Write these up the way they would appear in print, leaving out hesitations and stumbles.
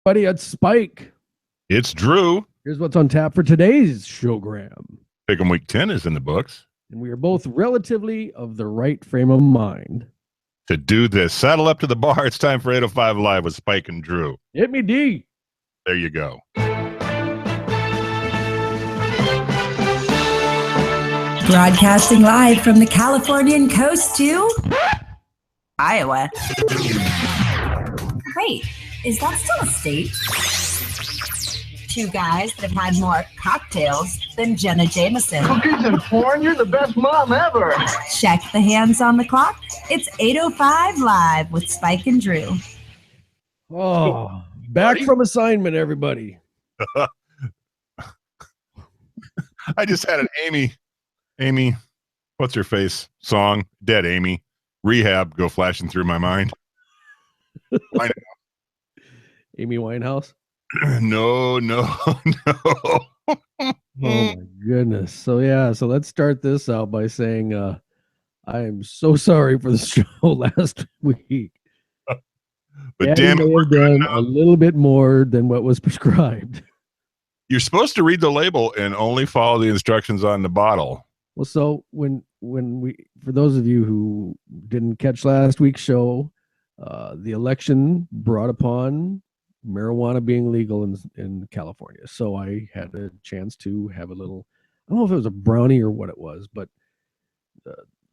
Buddy, it's Spike. It's Drew. Here's what's on tap for today's Showgram. Pick'em Week 10 is in the books. And we are both relatively of the right frame of mind To do this, saddle up to the bar. It's time for 805 Live with Spike and Drew. Hit me, D. There you go. Broadcasting live from the Californian coast to Iowa. Wait, is that still a state? Two guys that have had more cocktails than Jenna Jameson. Cookies and porn? You're the best mom ever. Check the hands on the clock. It's 8:05 Live with Spike and Drew. Oh, back from assignment, everybody. I just had an Amy, what's her face song? Dead Amy. Rehab go flashing through my mind. Amy Winehouse? No. Oh my goodness. So let's start this out by saying I am so sorry for the show last week. But damn it, may have done a little bit more than what was prescribed. You're supposed to read the label and only follow the instructions on the bottle. Well, so when we, for those of you who didn't catch last week's show, the election brought upon marijuana being legal in California. So I had a chance to have a little, I don't know if it was a brownie or what it was, but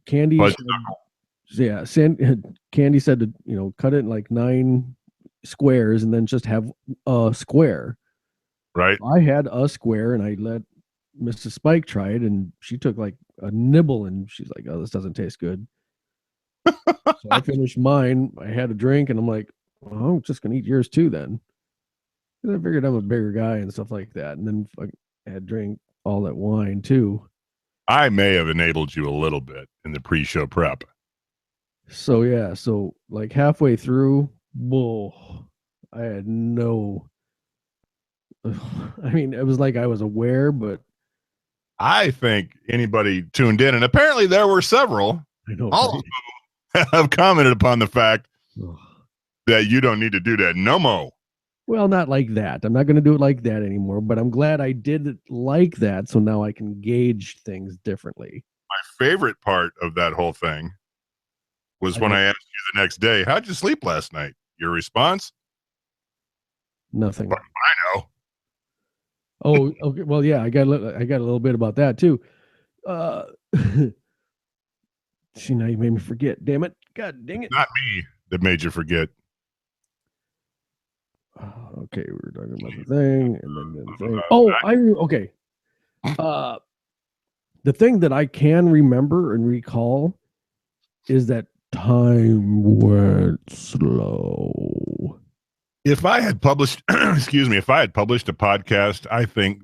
Candy Candy said to, cut it in like 9 squares and then just have a square. Right. I had a square and I let Mrs. Spike try it and she took like a nibble and she's like, oh, this doesn't taste good. So I finished mine. I had a drink and I'm like, well, I'm just going to eat yours too then. And I figured I'm a bigger guy and stuff like that. And then I had drank all that wine too. I may have enabled you a little bit in the pre-show prep. So like halfway through, I had no, I mean, it was like I was aware, but I think anybody tuned in, and apparently there were several, I know all of them have commented upon the fact that you don't need to do that no more. Well, not like that. I'm not going to do it like that anymore, but I'm glad I did it like that. So now I can gauge things differently. My favorite part of that whole thing was when I asked you the next day, how'd you sleep last night? Your response? Nothing. Well, I know. Oh, okay. Well, yeah, I got a little bit about that too. See, now you made me forget. Damn it. God dang it. Not me that made you forget. Okay, we were talking about the thing, and then the thing. Okay. The thing that I can remember and recall is that time went slow. If I had published, if I had published a podcast, I think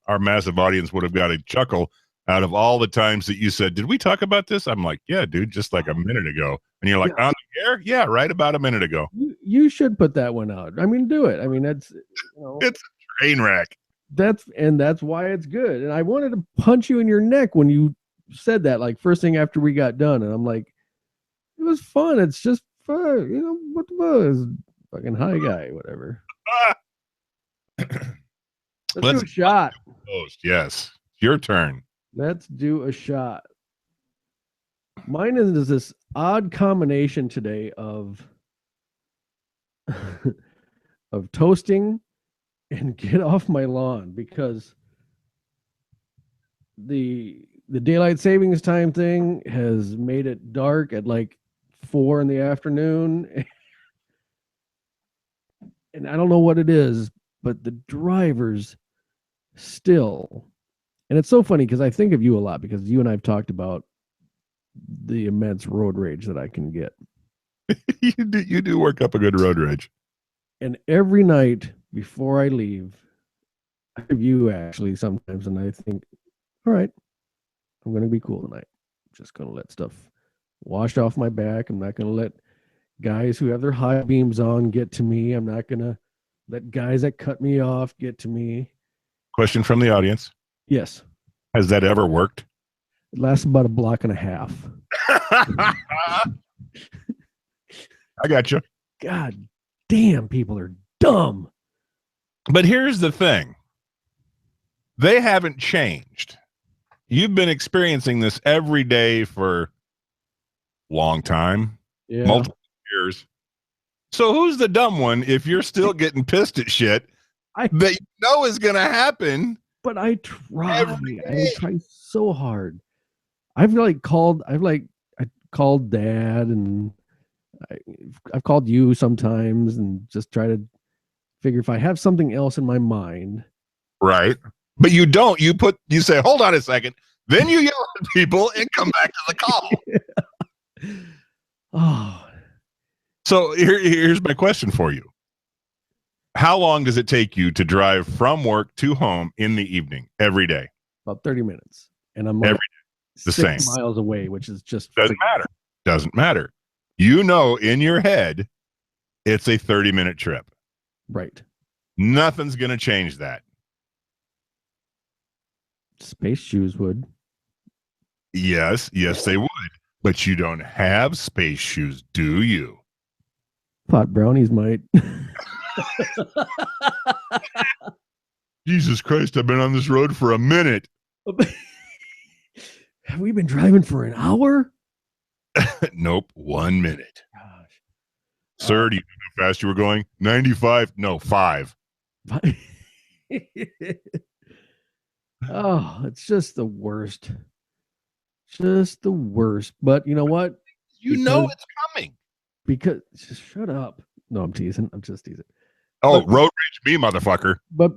our massive audience would have got a chuckle out of all the times that you said, did we talk about this? I'm like, yeah, dude, just like a minute ago. And you're like, on the air? Yeah, right about a minute ago. You should put that one out. I mean, do it. I mean, that's, it's a train wreck. That's why it's good. And I wanted to punch you in your neck when you said that, like first thing after we got done. And I'm like, it was fun. It's just fun. What the buzz? Fucking high guy, whatever. Let's do a shot. Yes, your turn. Let's do a shot. Mine is this odd combination today of of toasting and get off my lawn, because the daylight savings time thing has made it dark at like 4 in the afternoon. And I don't know what it is, but the drivers still, and it's so funny because I think of you a lot because you and I have talked about the immense road rage that I can get. You do work up a good road rage. And every night before I leave, I have you actually sometimes, and I think, all right, I'm going to be cool tonight. I'm just going to let stuff wash off my back. I'm not going to let guys who have their high beams on get to me. I'm not going to let guys that cut me off get to me. Question from the audience. Yes. Has that ever worked? It lasts about a block and a half. I got you. God damn, people are dumb. But here's the thing. They haven't changed. You've been experiencing this every day for a long time, multiple years. So who's the dumb one if you're still getting pissed at shit that you know is going to happen? But I try. I try so hard. I called Dad, and I've called you sometimes, and just try to figure if I have something else in my mind. Right. But you don't. You say, hold on a second. Then you yell at people and come back to the call. Oh. So here's my question for you. How long does it take you to drive from work to home in the evening every day? About 30 minutes. And I'm every day, the 6 same. miles away, which is just Doesn't matter. You know in your head it's a 30-minute trip. Right. Nothing's going to change that. Space shoes would. Yes, they would. But you don't have space shoes, do you? Pot brownies might. Jesus Christ, I've been on this road for a minute. Have we been driving for an hour? Nope, 1 minute. Gosh. Sir, do you know how fast you were going? 95? No, 5. Oh, it's just the worst. Just the worst. But you know what? You know it's coming. Because just shut up. No, I'm teasing. I'm just teasing. Oh, road rage me, motherfucker. But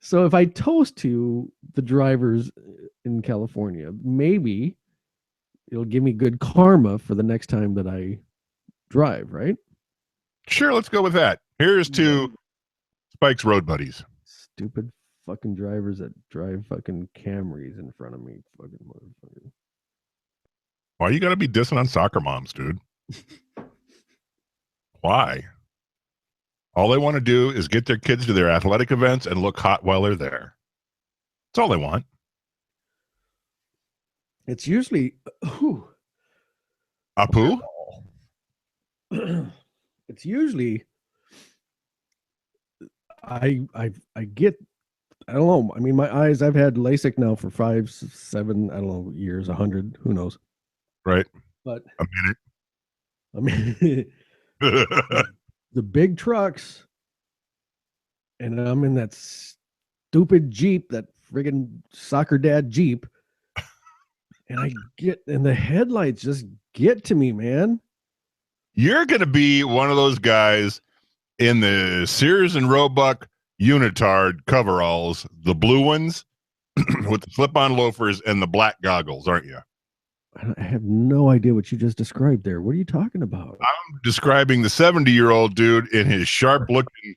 so if I toast to the drivers in California, maybe it'll give me good karma for the next time that I drive, right? Sure, let's go with that. Here's to Spike's road buddies. Stupid fucking drivers that drive fucking Camrys in front of me. Fucking motherfucker. Why you gotta be dissing on soccer moms, dude? Why? All they want to do is get their kids to their athletic events and look hot while they're there. That's all they want. It's usually Apu? It's usually I get, I don't know. I mean, my eyes, I've had LASIK now for 5, 7, I don't know, years, 100, who knows? Right. But a minute. The big trucks, and I'm in that stupid Jeep, that friggin' soccer dad Jeep, and the headlights just get to me, man. You're going to be one of those guys in the Sears and Roebuck unitard coveralls, the blue ones with the slip-on loafers and the black goggles, aren't you? I have no idea what you just described there. What are you talking about? I'm describing the 70-year-old dude in his sharp-looking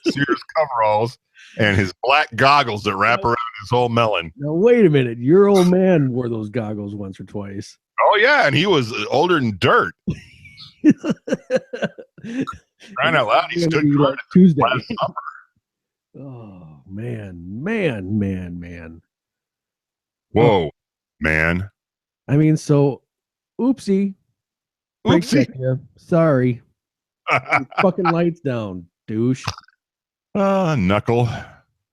Sears coveralls and his black goggles that wrap around his whole melon. Now, wait a minute. Your old man wore those goggles once or twice. Oh, yeah, and he was older than dirt. Crying out loud, he stood guard Tuesday. last summer. Oh, man. Whoa, man. I mean, so, oopsie. Sorry. Fucking lights down, douche. Knuckle.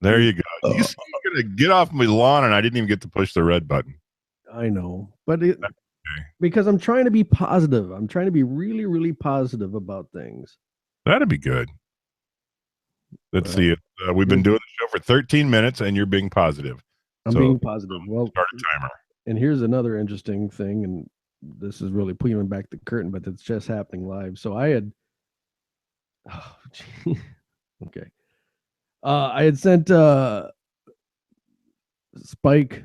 There you go. You said you're going to get off my lawn, and I didn't even get to push the red button. I know. But because I'm trying to be positive. I'm trying to be really, really positive about things. That'd be good. Let's see. We've been doing the show for 13 minutes, and you're being positive. I'm being positive. Well, start a timer. And here's another interesting thing, and this is really pulling back the curtain, but it's just happening live. So I had, okay. I had sent Spike's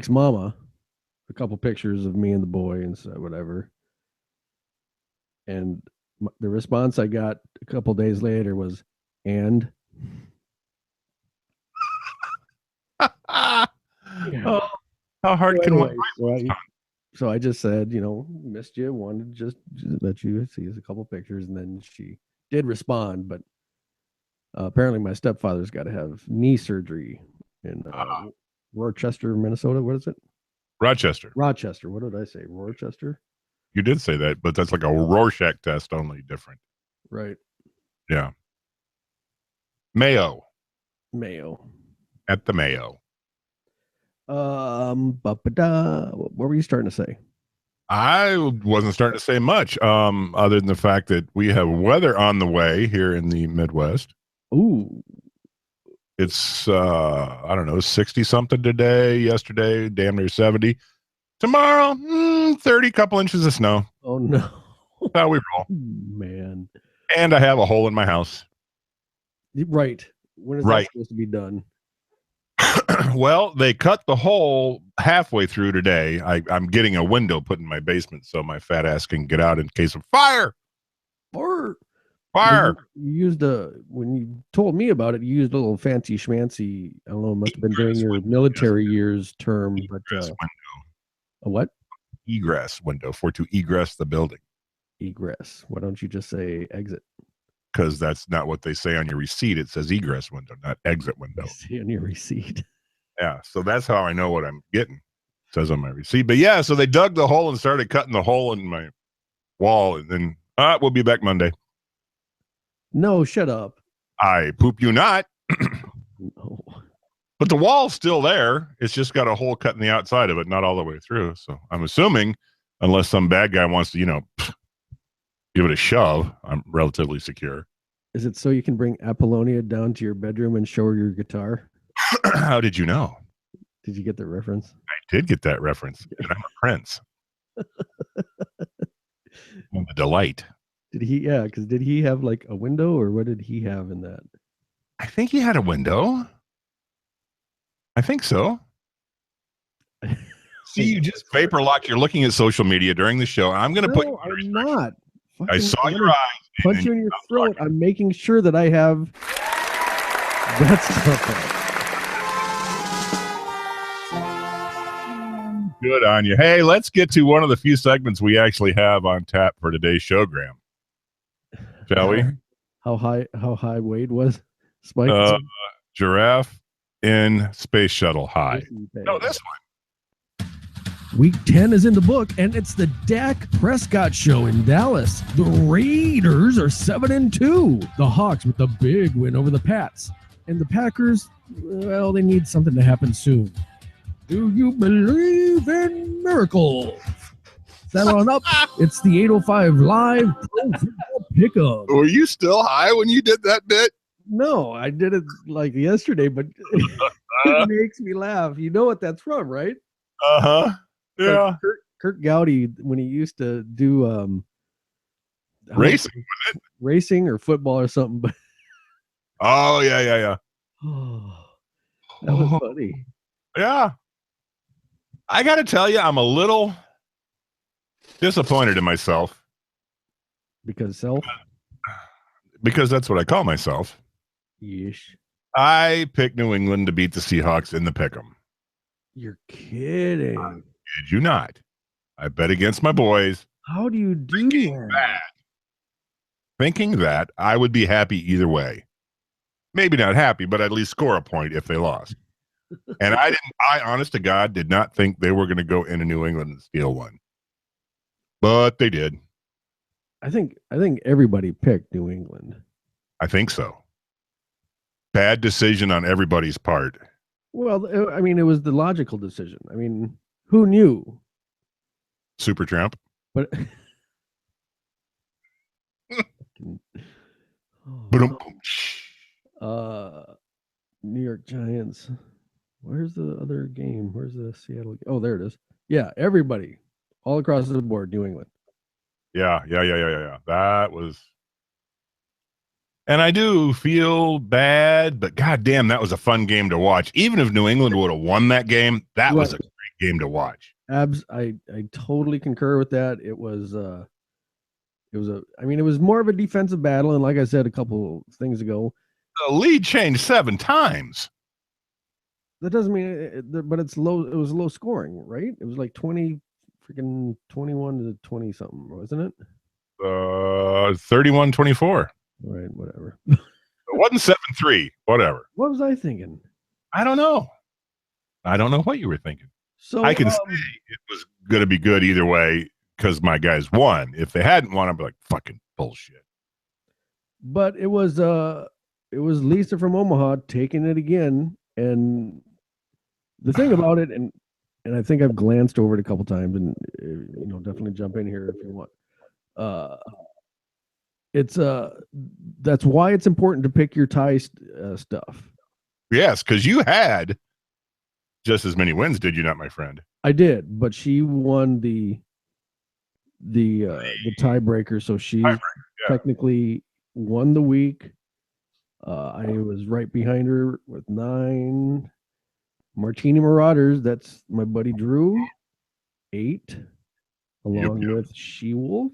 mama a couple pictures of me and the boy and so whatever. And the response I got a couple days later was, and oh, how hard can one? So I just said, missed you, wanted to just let you see a couple pictures, and then she did respond, but apparently my stepfather's got to have knee surgery in Rochester, Minnesota. What is it? Rochester. Rochester. What did I say? Rochester? You did say that, but that's like a Rorschach test, only different. Right. Yeah. Mayo. At the Mayo. What were you starting to say? I wasn't starting to say much, other than the fact that we have weather on the way here in the Midwest. Ooh. It's I don't know, 60 something today, yesterday, damn near 70. Tomorrow, 30, couple inches of snow. Oh no. That's how we roll. Man. And I have a hole in my house. Right. When is that supposed to be done? Well, they cut the hole halfway through today. I'm getting a window put in my basement so my fat ass can get out in case of fire. Fire. You used when you told me about it, you used a little fancy schmancy, I don't know, it must have been during your military years term, but a what? Egress window to egress the building. Egress. Why don't you just say exit? Because that's not what they say on your receipt. It says egress window, not exit window. See on your receipt. Yeah, so that's how I know what I'm getting. It says on my receipt. But yeah, so they dug the hole and started cutting the hole in my wall, and then we'll be back Monday. No, shut up. I poop you not. No. But the wall's still there. It's just got a hole cut in the outside of it, not all the way through. So I'm assuming, unless some bad guy wants to, give it a shove, I'm relatively secure. Is it so you can bring Apollonia down to your bedroom and show her your guitar? How did you know? Did you get the reference? I did get that reference. And I'm a prince. I'm a delight. Did he have like a window, or what did he have in that? I think he had a window. I think so. See, you just vapor lock. You're looking at social media during the show. I'm going to put. I'm not. I saw your eyes. Punch you in your throat. I'm making sure that I have that stuff. Good on you. Hey, let's get to one of the few segments we actually have on tap for today's showgram. Shall we? How high Wade was? Spike? Giraffe in Space Shuttle high. No, this one. Week 10 is in the book, and it's the Dak Prescott show in Dallas. The Raiders are 7-2. The Hawks with the big win over the Pats. And the Packers, well, they need something to happen soon. Do you believe in miracles? Settle on up. It's the 805 Live Pro Football Pickup. Were you still high when you did that bit? No, I did it like yesterday, but it makes me laugh. You know what that's from, right? Uh-huh. Yeah. Like Kurt Gowdy, when he used to do racing or football or something. But oh, yeah. That was funny. Yeah. I got to tell you, I'm a little disappointed in myself. Because that's what I call myself. Yeesh. I picked New England to beat the Seahawks in the pick'em. You're kidding. Did you not? I bet against my boys. How do you do that? Thinking that I would be happy either way. Maybe not happy, but at least score a point if they lost. And I honest to God, did not think they were going to go into New England and steal one. But they did. I think everybody picked New England. I think so. Bad decision on everybody's part. Well, I mean, it was the logical decision. I mean, who knew? Supertramp. But New York Giants. Where's the other game? Where's the Seattle? Oh, there it is. Yeah, everybody, all across the board, New England. Yeah. That was, and I do feel bad, but goddamn, that was a fun game to watch. Even if New England would have won that game, that was a great game to watch. I totally concur with that. It was more of a defensive battle, and like I said a couple things ago, the lead changed 7 times. That doesn't mean but it's low. It was low scoring, right? It was like 21 to 20 something, wasn't it? 31-24. All right, whatever. It wasn't 7-3. Whatever. What was I thinking? I don't know what you were thinking. So I can say it was going to be good either way because my guys won. If they hadn't won, I'd be like, fucking bullshit. but it was Lisa from Omaha taking it again, and the thing about it, and I think I've glanced over it a couple times, and definitely jump in here if you want. It's that's why it's important to pick your tie stuff. Yes, because you had just as many wins, did you not, my friend? I did, but she won the tiebreaker, so she technically won the week. I was right behind her with 9. Martini Marauders, that's my buddy Drew, 8, along with She-Wolf,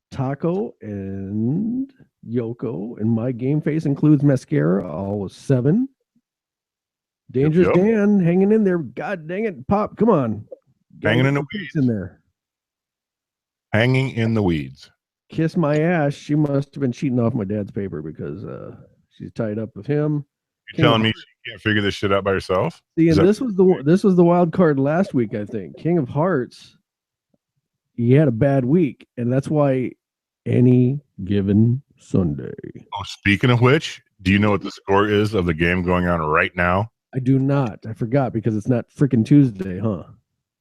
Taco, and Yoko. And my game face includes Mascara, all was 7. Dangerous Dan hanging in there. God dang it, Pop, come on. Hanging in the weeds. In there. Hanging in the weeds. Kiss my ass. She must have been cheating off my dad's paper because she's tied up with him. You're telling me she can't figure this shit out by herself? See, and this was the wild card last week, I think. King of Hearts, he had a bad week, and that's why any given Sunday. Oh, speaking of which, do you know what the score is of the game going on right now? I do not. I forgot because it's not freaking Tuesday, huh?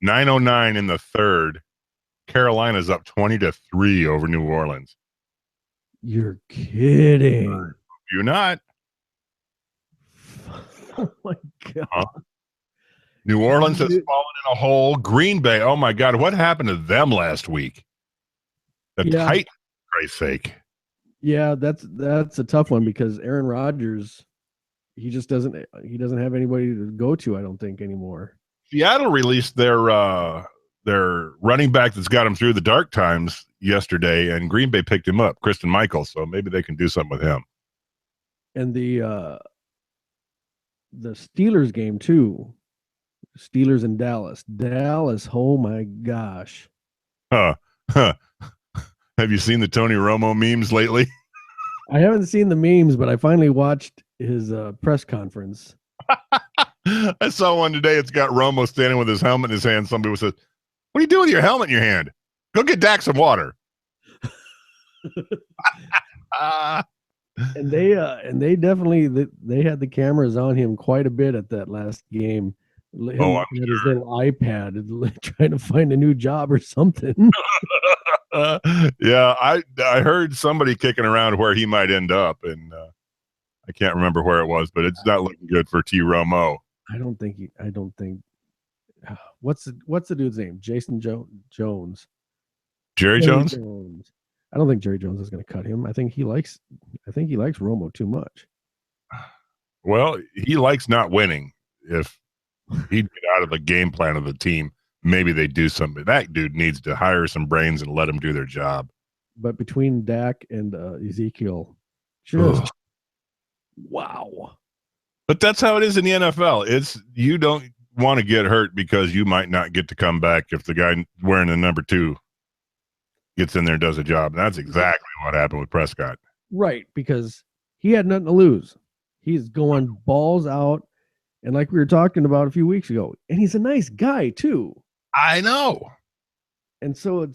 9:09 in the third. Carolina's up 20-3 over New Orleans. You're kidding. You're not. Oh my God. Huh? New Orleans has fallen in a hole. Green Bay, oh my God, what happened to them last week? The Titans, for Christ's sake. Yeah, that's a tough one because Aaron Rodgers, he doesn't have anybody to go to, I don't think, anymore. Seattle released their running back that's got him through the dark times yesterday, and Green Bay picked him up, Christian Michael, so maybe they can do something with him. And the Steelers game too. Steelers in Dallas. Dallas, oh my gosh. Have you seen the Tony Romo memes lately? I haven't seen the memes, but I finally watched his press conference. I saw one today. It's got Romo standing with his helmet in his hand. Somebody says, "What are you doing with your helmet in your hand? Go get Dak some water." And they definitely they had the cameras on him quite a bit at that last game. I'm his sure. little iPad trying to find a new job or something. Yeah, I heard somebody kicking around where he might end up, and I can't remember where it was, but it's not looking good for T. Romo. I don't think. What's the dude's name? Jason Jones. Jerry Jones? I don't think Jerry Jones is going to cut him. I think he likes Romo too much. Well, he likes not winning. If he'd get out of the game plan of the team, maybe they do something. That dude needs to hire some brains and let them do their job. But between Dak and Ezekiel, just wow. But that's how it is in the NFL. It's you don't want to get hurt because you might not get to come back if the guy wearing the number 2 gets in there and does a job. And that's exactly what happened with Prescott. Right, because he had nothing to lose. He's going balls out, and like we were talking about a few weeks ago, and he's a nice guy too. I know. And so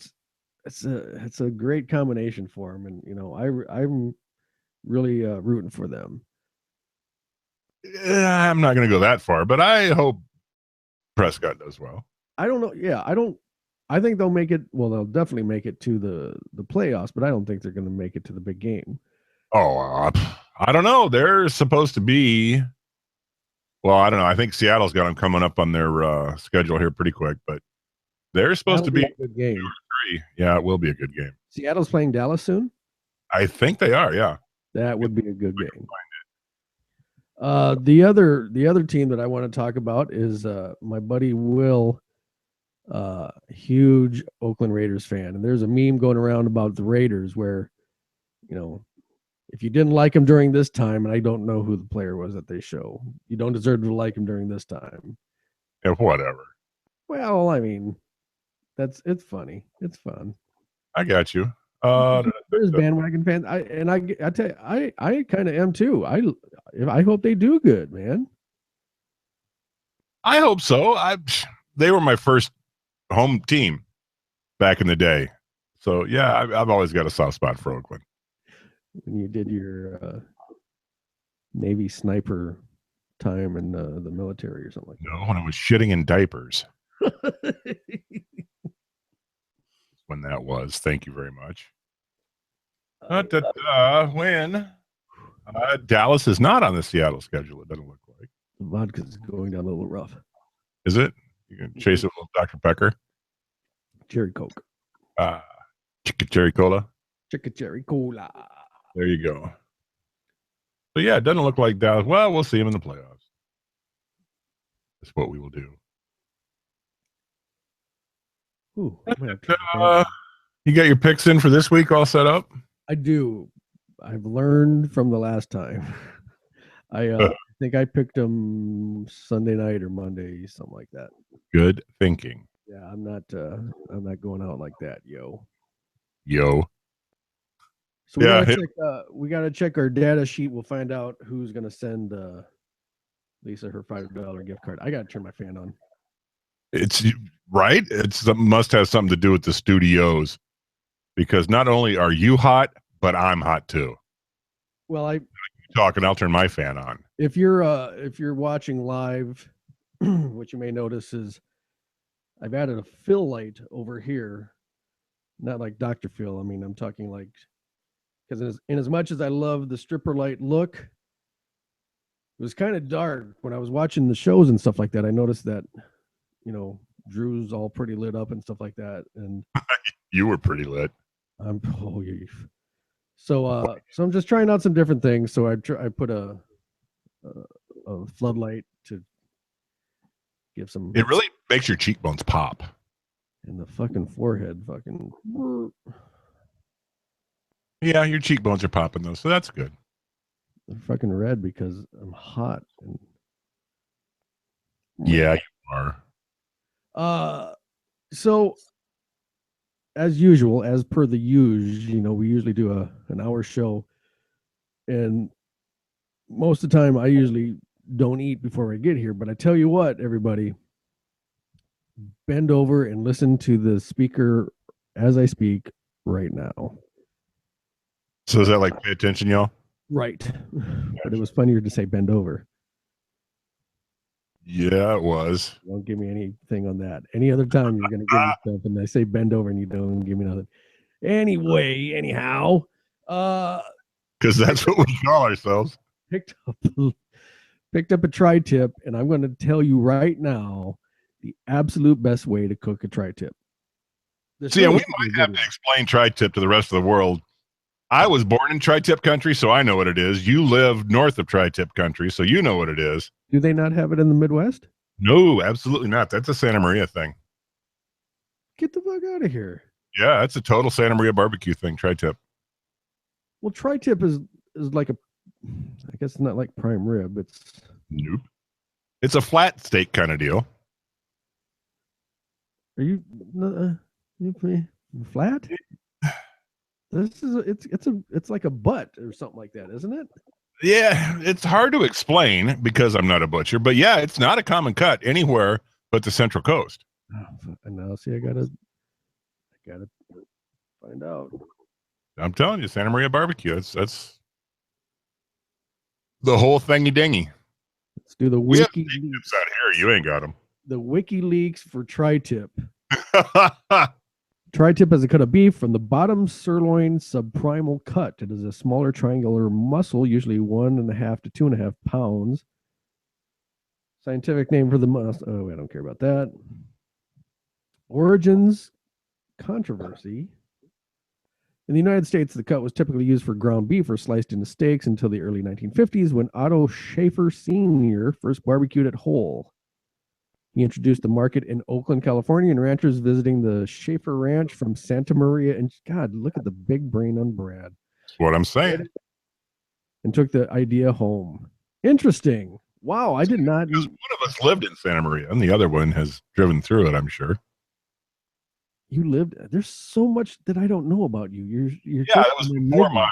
it's a great combination for him, and I'm really rooting for them. I'm not going to go that far, but I hope Prescott does well. I don't know. Yeah, I think they'll make it. Well, they'll definitely make it to the playoffs, but I don't think they're going to make it to the big game. Oh, I don't know. They're supposed to be. Well, I don't know. I think Seattle's got them coming up on their schedule here pretty quick, but they're supposed to be a good game. 2 or 3. Yeah, it will be a good game. Seattle's playing Dallas soon. I think they are. Yeah, that would be a good game. The other team that I want to talk about is my buddy Will, huge Oakland Raiders fan, and there's a meme going around about the Raiders where, if you didn't like him during this time, and I don't know who the player was that they show, you don't deserve to like him during this time. Yeah, whatever. Well, I mean, it's funny, it's fun. I got you. There's bandwagon fans. I tell you, I kind of am too. I hope they do good, man. I hope so. They were my first home team back in the day. So, yeah, I've always got a soft spot for Oakland. When you did your Navy sniper time in the military or something like No, when I was shitting in diapers. that. When that was. Thank you very much. When Dallas is not on the Seattle schedule, it doesn't look like. The vodka's going down a little rough. Is it? You can chase it with Dr. Pecker? Cherry Coke. Cherry Cola? Cherry Cola. There you go. So, yeah, it doesn't look like Dallas. Well, we'll see him in the playoffs. That's what we will do. Ooh, you got your picks in for this week all set up? I do. I've learned from the last time. I think I picked them Sunday night or Monday, something like that. Good thinking. Yeah, I'm not going out like that, yo. So we gotta check our data sheet. We'll find out who's gonna send Lisa her $5 gift card. I gotta turn my fan on. It's right. Must have something to do with the studios, because not only are you hot, but I'm hot too. Well, you talk and I'll turn my fan on. If you're watching live, what you may notice is I've added a fill light over here, not like Dr. Phil. I mean, I'm talking like, because in as much as I love the stripper light look, it was kind of dark when I was watching the shows and stuff like that. I noticed that, Drew's all pretty lit up and stuff like that, and you were pretty lit. So I'm just trying out some different things. So I put a floodlight to give some. It really makes your cheekbones pop. And the fucking forehead, fucking. Yeah, your cheekbones are popping though, so that's good. They're fucking red because I'm hot. Yeah, you are. So as usual, as per the usual, we usually do an hour show, and most of the time I usually don't eat before I get here. But I tell you what, everybody, bend over and listen to the speaker as I speak right now. So is that like pay attention, y'all? Right. But it was funnier to say bend over. Yeah, it was. Don't give me anything on that. Any other time you're going to give me stuff and I say bend over and you don't give me nothing. Anyway, anyhow. Because that's what we call ourselves. Picked up a tri-tip, and I'm going to tell you right now the absolute best way to cook a tri-tip. See, we might have to explain tri-tip to the rest of the world. I was born in tri-tip country, so I know what it is. You live north of tri-tip country, so you know what it is. Do they not have it in the Midwest? No, absolutely not. That's a Santa Maria thing. Get the fuck out of here. Yeah, that's a total Santa Maria barbecue thing, tri-tip. Well, tri-tip is like I guess it's not like prime rib. Nope. It's a flat steak kind of deal. Are you flat? It's like a butt or something like that, isn't it? Yeah, it's hard to explain because I'm not a butcher, but yeah, it's not a common cut anywhere but the Central Coast. Oh, and now see, I gotta find out. I'm telling you, Santa Maria barbecue. That's the whole thingy dingy. Let's do the wiki leaks out here. You ain't got them. The WikiLeaks for tri-tip. Tri-tip is a cut of beef from the bottom sirloin subprimal cut. It is a smaller triangular muscle, usually 1.5 to 2.5 pounds. Scientific name for the muscle. Oh, I don't care about that. Origins controversy. In the United States, the cut was typically used for ground beef or sliced into steaks until the early 1950s when Otto Schaefer Sr. first barbecued it whole. He introduced the market in Oakland, California, and ranchers visiting the Schaefer Ranch from Santa Maria. And God, look at the big brain on Brad. That's what I'm saying. And took the idea home. Interesting. Wow, I did not. Because one of us lived in Santa Maria, and the other one has driven through it, I'm sure. You lived. There's so much that I don't know about you. You're yeah, that was before my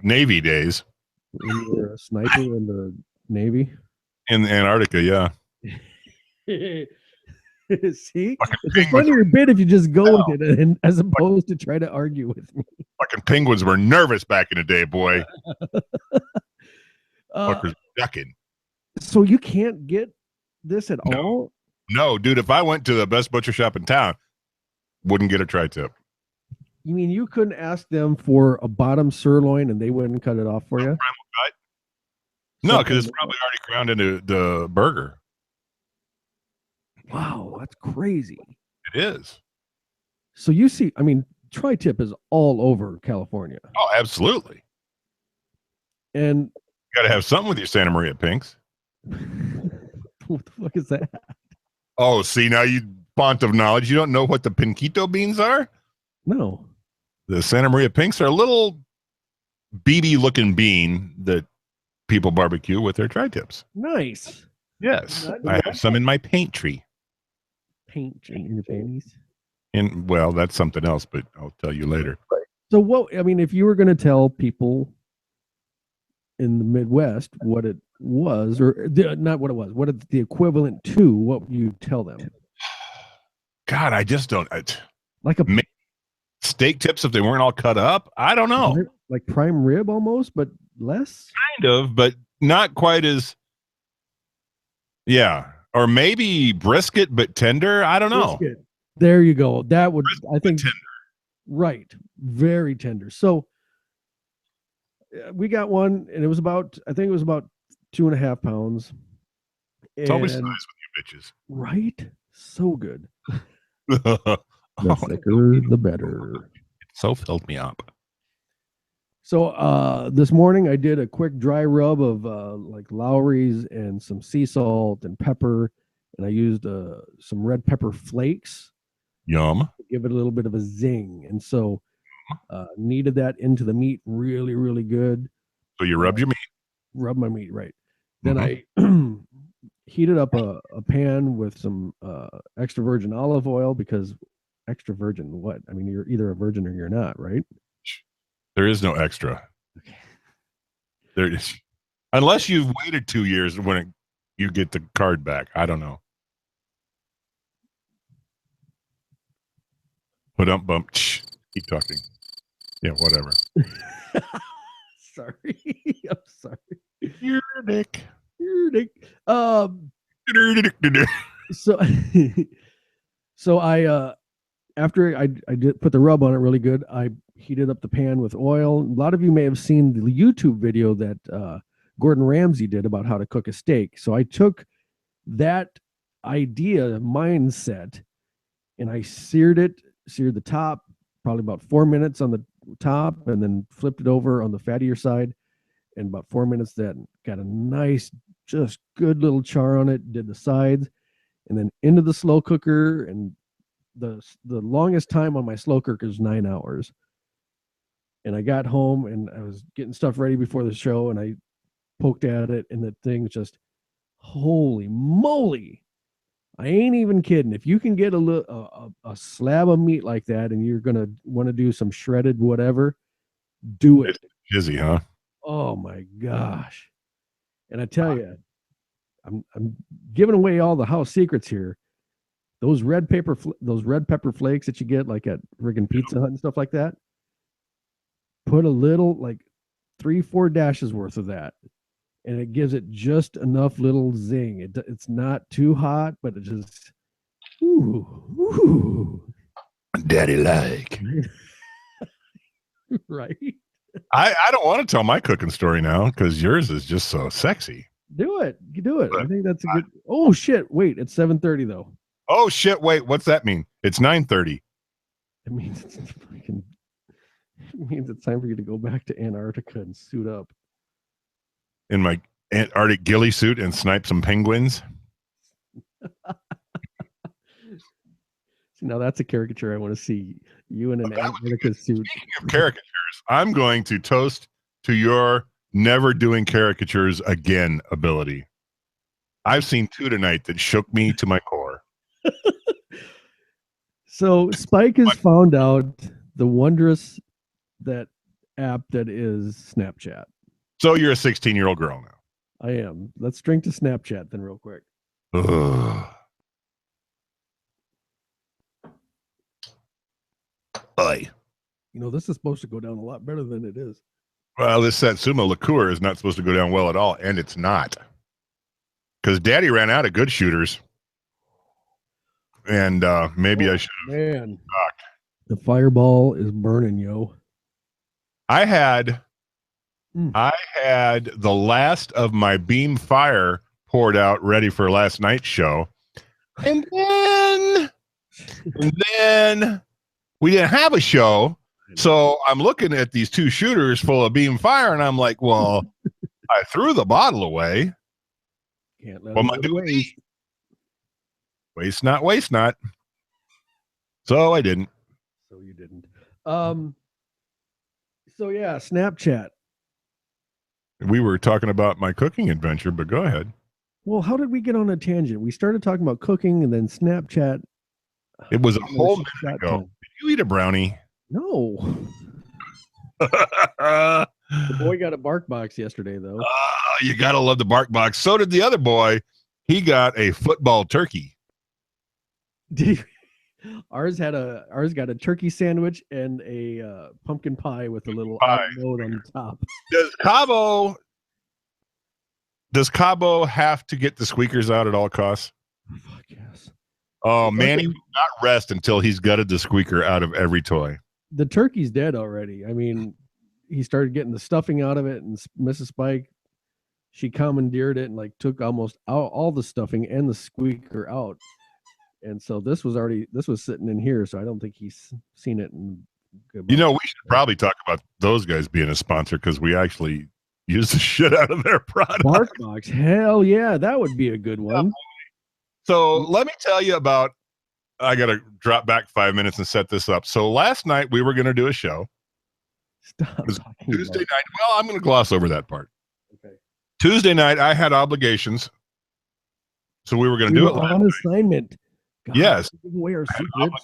Navy days. When you were a sniper in the Navy? In Antarctica, yeah. See, Fucking it's a penguins funnier bit if you just go with it, and as opposed to try to argue with me. Fucking penguins were nervous back in the day, boy. Fuckers ducking. So you can't get this at all? No, dude, if I went to the best butcher shop in town, wouldn't get a tri-tip. You mean you couldn't ask them for a bottom sirloin and they wouldn't cut it off for you? Primal cut? No, because it's probably already ground into the burger. Wow, that's crazy. It is. So you see, I mean, tri-tip is all over California. Oh, absolutely. And you got to have something with your Santa Maria pinks. What the fuck is that? Oh, see, now you font of knowledge. You don't know what the pinquito beans are? No. The Santa Maria pinks are a little BB-looking bean that people barbecue with their tri-tips. Nice. Yes. I have some in my paint tree. Paint in your panties? And, well, that's something else, but I'll tell you later. So what, I mean, if you were going to tell people in the Midwest what it was, or not what it was, what it's the equivalent to, what would you tell them? God, I just don't. Like a steak tips if they weren't all cut up? I don't know. Like prime rib almost, but less? Kind of, but not quite as, yeah. Or maybe brisket, but tender. I don't know. Brisket. There you go. That would, Brisket, I think, tender. Right. Very tender. So we got one, and it was about, I think it was about 2.5 pounds. It's always nice with you bitches. Right? So good. The thicker, the better. It so filled me up. So this morning I did a quick dry rub of like Lowry's and some sea salt and pepper, and I used some red pepper flakes. Yum. To give it a little bit of a zing, and so kneaded that into the meat really, really good. So you rubbed your meat. Rub my meat, right. Then I heated up a pan with some extra virgin olive oil, because extra virgin, what? I mean, you're either a virgin or you're not, right? There is no extra. Okay. There is, unless you've waited 2 years when you get the card back. I don't know. Put up bump. Keep talking. Yeah, whatever. Sorry. I'm sorry. You're a dick. You're a dick. So I after I did put the rub on it really good, I heated up the pan with oil. A lot of you may have seen the YouTube video that Gordon Ramsay did about how to cook a steak. So I took that mindset, and I seared the top, probably about 4 minutes on the top, and then flipped it over on the fattier side, and about 4 minutes then got a nice, just good little char on it, did the sides, and then into the slow cooker. And the longest time on my slow cooker is 9 hours. And I got home and I was getting stuff ready before the show, and I poked at it, and the thing just, holy moly. I ain't even kidding. If you can get a slab of meat like that, and you're going to want to do some shredded whatever, do it. It's dizzy, huh? Oh my gosh. And I tell you, I'm giving away all the house secrets here. Those red pepper flakes that you get like at friggin' Pizza Hut and stuff like that, put a little, like 3-4 dashes worth of that, and it gives it just enough little zing. It's not too hot, but it just, ooh. Daddy like. Right. I don't want to tell my cooking story now, because yours is just so sexy. Do it. You do it. But I think that's a good. Oh shit! Wait, it's 7:30 though. Oh shit! Wait, what's that mean? It's 9:30. It means it's time for you to go back to Antarctica and suit up In my Antarctic ghillie suit and snipe some penguins. See, now that's a caricature I want to see. You in an Antarctica suit. Speaking of caricatures, I'm going to toast to your never doing caricatures again ability. I've seen 2 tonight that shook me to my core. So Spike has found out the wondrous app that is Snapchat. So you're a 16-year-old girl now. I am. Let's drink to Snapchat then real quick. Ugh. Oy. This is supposed to go down a lot better than it is. Well, this Satsuma liqueur is not supposed to go down well at all, and it's not. Because Daddy ran out of good shooters. And maybe I should have. Man, the fireball is burning, yo. I had the last of my Beam Fire poured out ready for last night's show. And then we didn't have a show. So I'm looking at these two shooters full of Beam Fire, and I'm like, well, I threw the bottle away. Can't let What am I doing? Waste not, waste not. So I didn't. So you didn't. So yeah, Snapchat. We were talking about my cooking adventure, but go ahead. Well, how did we get on a tangent? We started talking about cooking and then Snapchat. It was a whole minute ago. Did you eat a brownie? No. The boy got a bark box yesterday, though. You gotta love the bark box. So did the other boy. He got a football turkey. Ours got a turkey sandwich and a pumpkin pie with a little note on the top. Does Cabo have to get the squeakers out at all costs? Fuck yes. Oh man, he will not rest until he's gutted the squeaker out of every toy. The turkey's dead already. I mean, he started getting the stuffing out of it, and Mrs. Spike, she commandeered it and like took almost all the stuffing and the squeaker out. And so this was sitting in here, so I don't think he's seen it. We should probably talk about those guys being a sponsor because we actually use the shit out of their product. BarkBox, hell yeah, that would be a good one. Yeah. So let me tell you about. I got to drop back 5 minutes and set this up. So last night we were going to do a show. Stop. Tuesday night. Well, I'm going to gloss over that part. Okay. Tuesday night I had obligations, so we were going to do it on assignment. God, yes. Give away our secrets.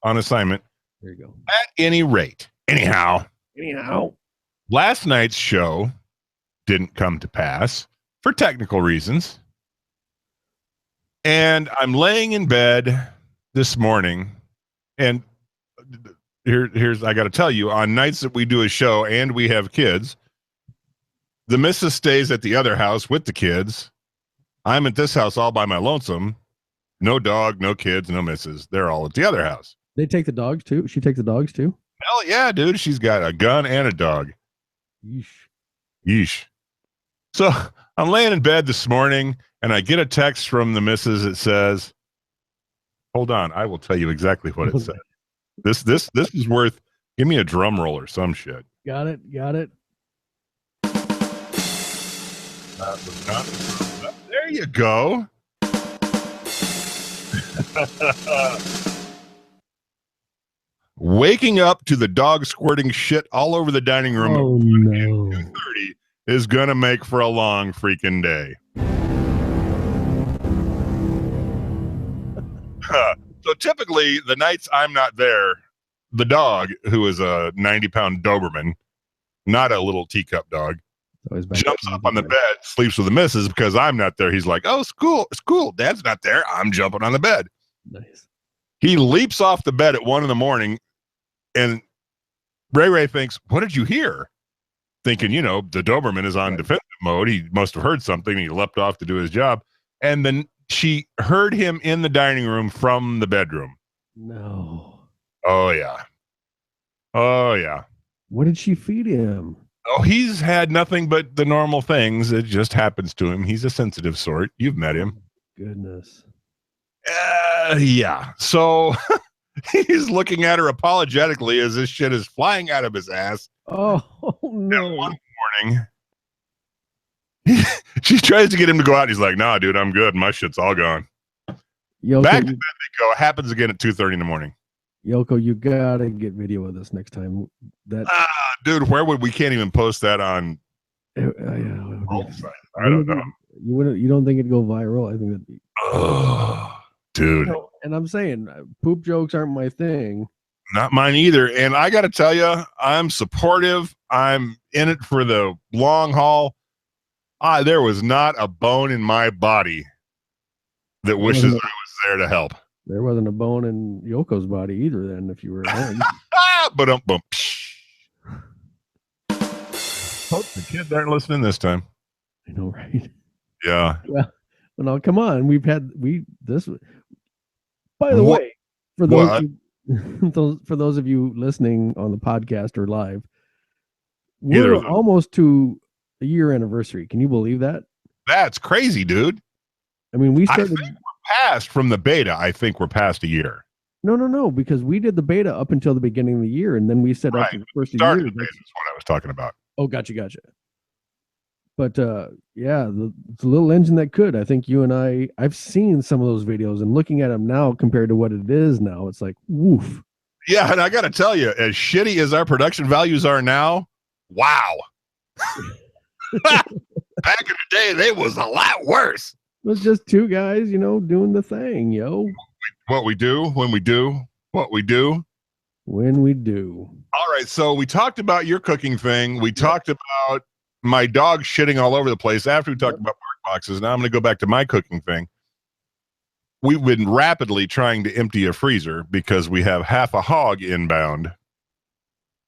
On assignment. There you go. At any rate. Anyhow. Last night's show didn't come to pass for technical reasons. And I'm laying in bed this morning, and here's I got to tell you, on nights that we do a show and we have kids, the missus stays at the other house with the kids. I'm at this house all by my lonesome. No dog, no kids, no missus. They're all at the other house. They take the dogs too? She takes the dogs too? Hell yeah, dude. She's got a gun and a dog. Yeesh. So I'm laying in bed this morning, and I get a text from the missus that says, hold on, I will tell you exactly what it said. This is worth, give me a drum roll or some shit. Got it. There you go. Waking up to the dog squirting shit all over the dining room at 2:30 is gonna make for a long freaking day. So typically the nights I'm not there, the dog, who is a 90-pound Doberman, not a little teacup dog, jumps up on the bed, sleeps with the missus because I'm not there. He's like, oh, it's cool. Dad's not there. I'm jumping on the bed. Nice. He leaps off the bed at 1 a.m, and Ray thinks, what did you hear? Thinking, the Doberman is on defensive mode. He must have heard something. He leapt off to do his job. And then she heard him in the dining room from the bedroom. No. Oh, yeah. What did she feed him? Oh, he's had nothing but the normal things. It just happens to him. He's a sensitive sort. You've met him. Goodness. Yeah. So he's looking at her apologetically as this shit is flying out of his ass. Oh, no. And one morning, she tries to get him to go out. He's like, nah, dude, I'm good. My shit's all gone. Yoko, back to bed they go. It happens again at 2:30 in the morning. Yoko, you gotta get video of this next time. Dude, where would we can't even post that on? Yeah, I don't know. You don't think it'd go viral? I think that'd be. Oh, dude. And I'm saying poop jokes aren't my thing. Not mine either. And I got to tell you, I'm supportive. I'm in it for the long haul. There was not a bone in my body that wishes I was there to help. There wasn't a bone in Yoko's body either. Then, if you were at home, But hope the kids aren't listening this time. I know, right? Yeah. Well, no, come on. This. By the What- way, for what? for those of you listening on the podcast or live, Either we're of them. almost to a year anniversary. Can you believe that? That's crazy, dude. I mean, we I started. think we're past from the beta. I think we're past a year. No, because we did the beta up until the beginning of the year, and then we said Right. after the first Started year. the beta is what I was talking about. Oh, gotcha. But yeah, the little engine that could. I think you and I've seen some of those videos, and looking at them now compared to what it is now, it's like woof. Yeah, and I got to tell you, as shitty as our production values are now, wow. Back in the day, they was a lot worse. It was just two guys, doing the thing, yo. What we do, when we do, what we do. When we do. All right, so we talked about your cooking thing. We talked about my dog shitting all over the place after we talked about bark boxes. Now I'm going to go back to my cooking thing. We've been rapidly trying to empty a freezer because we have half a hog inbound.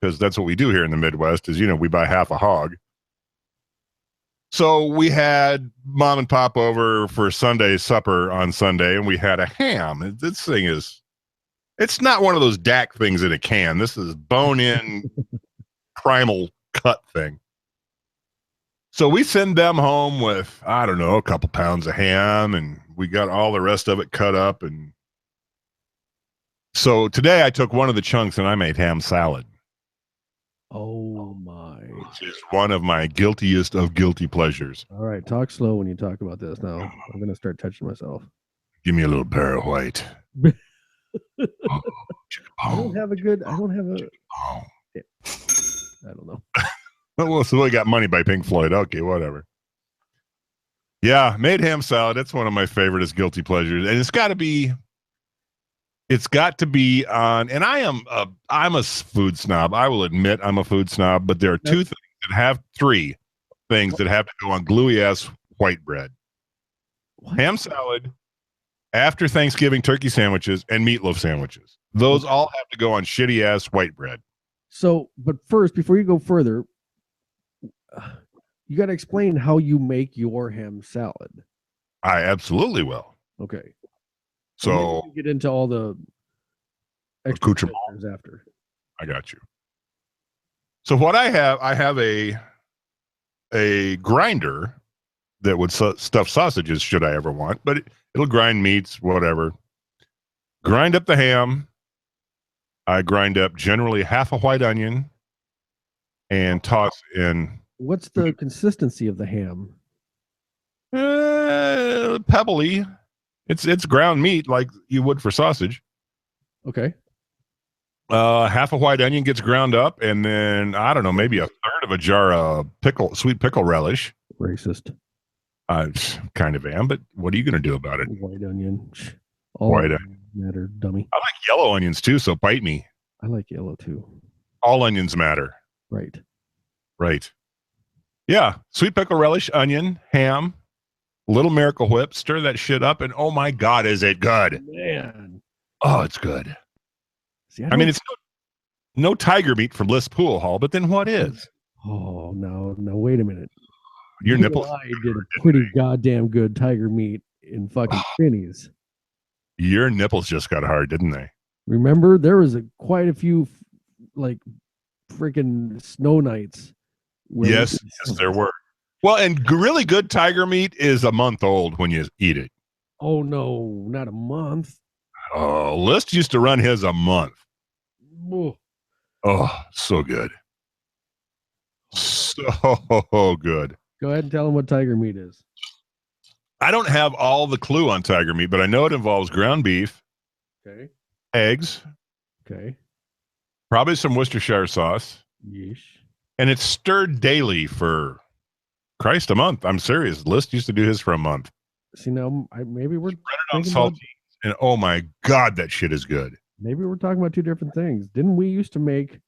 Because that's what we do here in the Midwest is, we buy half a hog. So we had mom and pop over for Sunday supper on Sunday, and we had a ham. This thing it's not one of those DAC things in a can. This is bone-in primal cut thing. So we send them home with, I don't know, a couple pounds of ham, and we got all the rest of it cut up. And so today I took one of the chunks and I made ham salad. Oh my. Which is one of my guiltiest of guilty pleasures. All right, talk slow when you talk about this now. I'm going to start touching myself. Give me a little Barry White. I don't have a. I don't know. Well, so we got Money by Pink Floyd. Okay, whatever. Yeah, made ham salad. That's one of my favorite guilty pleasures. And it's got to be on, and I'm a food snob. I will admit I'm a food snob, but there are three things that have to go on gluey ass white bread. What? Ham salad, after Thanksgiving turkey sandwiches, and meatloaf sandwiches. Those all have to go on shitty ass white bread. So, but first, before you go further, you got to explain how you make your ham salad. I absolutely will. Okay. So we can get into all the accoutrements after. I got you. So what I have a grinder that would stuff sausages should I ever want, but it'll grind meats, whatever. Grind up the ham. I grind up generally half a white onion and toss in. What's the consistency of the ham? Pebbly. It's ground meat like you would for sausage. Okay. Half a white onion gets ground up, and then I don't know, maybe a third of a jar of sweet pickle relish. Racist. I kind of am, but what are you going to do about it? White onion. White onion matter, dummy. I like yellow onions too, so bite me. I like yellow too. All onions matter. Right. Yeah, sweet pickle relish, onion, ham, little Miracle Whip. Stir that shit up, and oh my God, is it good? Man. Oh, it's good. See, I mean, it's no tiger meat from Bliss Pool Hall, but then what is? Oh, no, wait a minute. Your nipples? I did a pretty goddamn good tiger meat in fucking Finney's. Your nipples just got hard, didn't they? Remember, there was quite a few like freaking snow nights. Yes, there were. Well, and really good tiger meat is a month old when you eat it. Oh no, not a month. Oh, List used to run his a month. Oh, so good. So good. Go ahead and tell them what tiger meat is. I don't have all the clue on tiger meat, but I know it involves ground beef, Okay. eggs, Okay. probably some Worcestershire sauce, Yeesh. and it's stirred daily for Christ a month. I'm serious. List used to do his for a month. See, now maybe we're Spread it on saltines, and oh my God, that shit is good. maybe we're talking about two different things. Didn't we used to make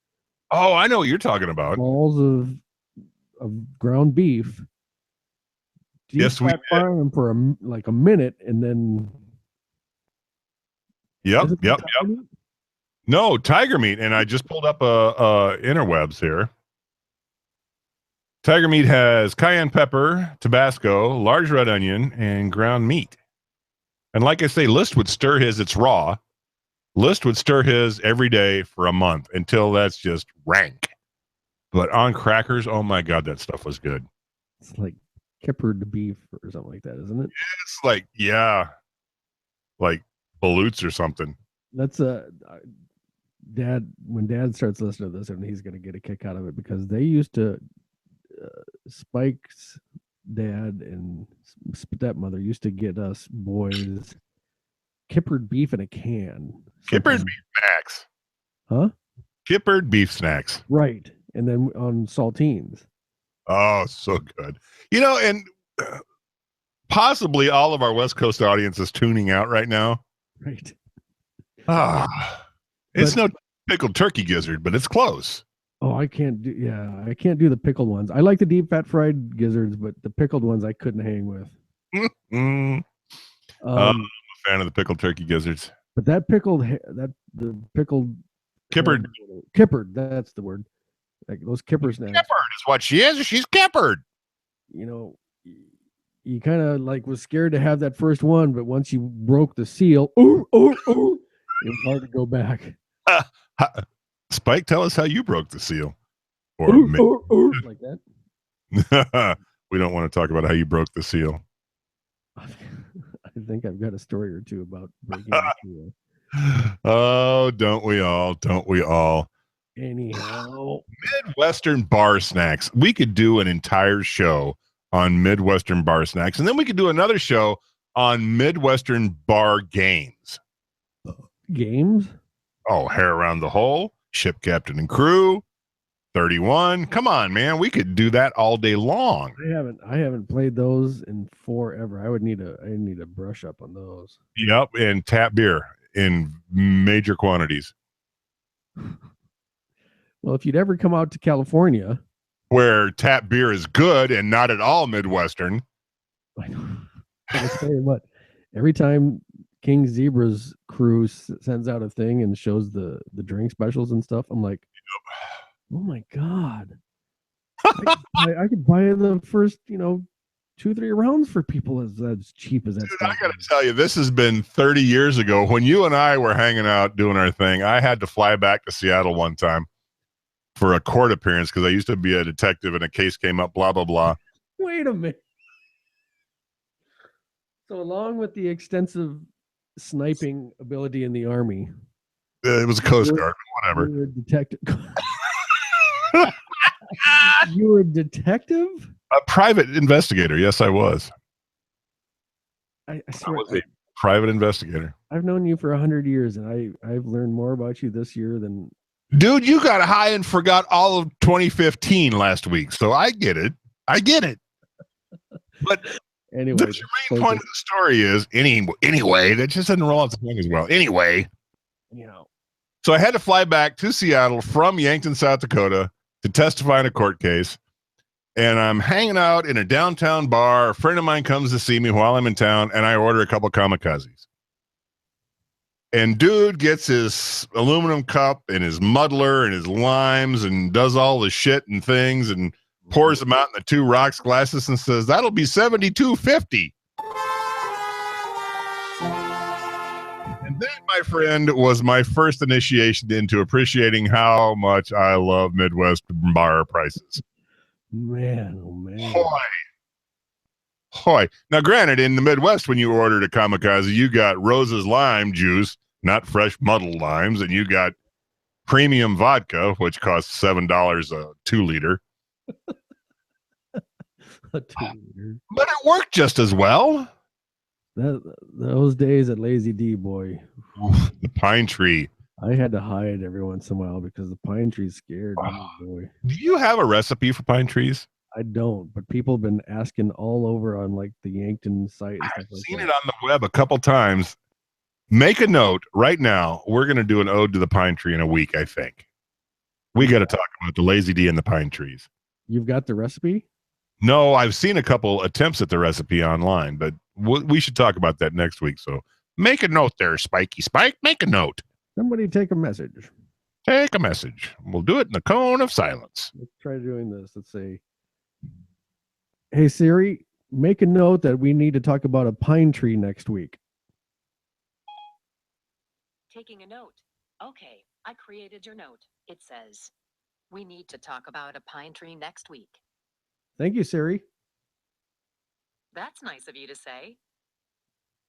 Oh, I know what you're talking about. balls of ground beef? Yes, we did. Fire them for a minute, and then Yep. Is it Yep. tiger Yep. meat? No, tiger meat. And I just pulled up interwebs here. Tiger meat has cayenne pepper, Tabasco, large red onion, and ground meat. And like I say, List would stir his, it's raw. List would stir his every day for a month until that's just rank. But on crackers, oh my God, that stuff was good. It's like kippered beef or something like that, isn't it? It's like, yeah, like balloots or something. That's Dad. When Dad starts listening to this, and he's going to get a kick out of it because they used to Spike's dad and stepmother used to get us boys kippered beef in a can. Kippered beef snacks. Huh? Kippered beef snacks. Right. And then on saltines. Oh, so good. You know, and possibly all of our West Coast audience is tuning out right now. Right. It's no pickled turkey gizzard, but it's close. Oh, I can't do the pickled ones. I like the deep fat fried gizzards, but the pickled ones I couldn't hang with. I'm a fan of the pickled turkey gizzards. But that pickled Kippered. Kippered, that's the word. Like those kipper snacks. Kippered is what she is. She's kippered. You know, you kind of like was scared to have that first one, but once you broke the seal, it was hard to go back. Spike, tell us how you broke the seal. Or like that. We don't want to talk about how you broke the seal. I think I've got a story or two about breaking the seal. Oh, don't we all? Don't we all? Anyhow, Midwestern bar snacks. We could do an entire show on Midwestern bar snacks, and then we could do another show on Midwestern bar games. Games? Oh, Hair Around the Hole, Ship Captain and Crew, 31. Come on, man. We could do that all day long. I haven't played those in forever. I need a brush up on those. Yep, and tap beer in major quantities. Well, if you'd ever come out to California, where tap beer is good and not at all Midwestern. I know. I tell you what, every time King Zebra's crew sends out a thing and shows the drink specials and stuff, I'm like, oh my God. I could buy the first, 2-3 rounds for people as cheap as that. Dude, I got to tell you, this has been 30 years ago. When you and I were hanging out doing our thing, I had to fly back to Seattle one time for a court appearance because I used to be a detective and a case came up, blah, blah, blah. Wait a minute. So along with the extensive sniping ability in the Army. It was a Coast Guard, whatever. You were a detective. You were a detective? A private investigator. Yes, I was. I swear. I was a private investigator. I've known you for 100 years, and I've learned more about you this year than... Dude, you got high and forgot all of 2015 last week, so I get it. But anyway, the main point of the story is, anyway, that just doesn't roll off the tongue as well. Anyway. So I had to fly back to Seattle from Yankton, South Dakota to testify in a court case. And I'm hanging out in a downtown bar. A friend of mine comes to see me while I'm in town, and I order a couple kamikazes. And dude gets his aluminum cup and his muddler and his limes and does all the shit and things and pours them out in the 2 rocks glasses and says, that'll be $72.50. And that, my friend, was my first initiation into appreciating how much I love Midwest bar prices. Man, oh man. Hoy. Now, granted, in the Midwest, when you ordered a kamikaze, you got Rose's lime juice, not fresh muddled limes, and you got premium vodka, which costs $7 a 2-liter. A 2-liter. But it worked just as well. Those days at Lazy D, boy. The pine tree. I had to hide every once in a while because the pine tree scared me, boy. Do you have a recipe for pine trees? I don't, but people have been asking all over on like the Yankton site and stuff I've like seen that. it on the web a couple times. Make a note right now. We're going to do an ode to the pine tree in a week, I think. We got to talk about the Lazy D and the pine trees. You've got the recipe? No, I've seen a couple attempts at the recipe online, but we should talk about that next week. So Make a note there, Spiky Spike. Make a note. Somebody take a message. Take a message. We'll do it in the cone of silence. Let's try doing this. Let's say, hey, Siri, make a note that we need to talk about a pine tree next week. Taking a note. Okay, I created your note. It says, we need to talk about a pine tree next week. Thank you, Siri. That's nice of you to say.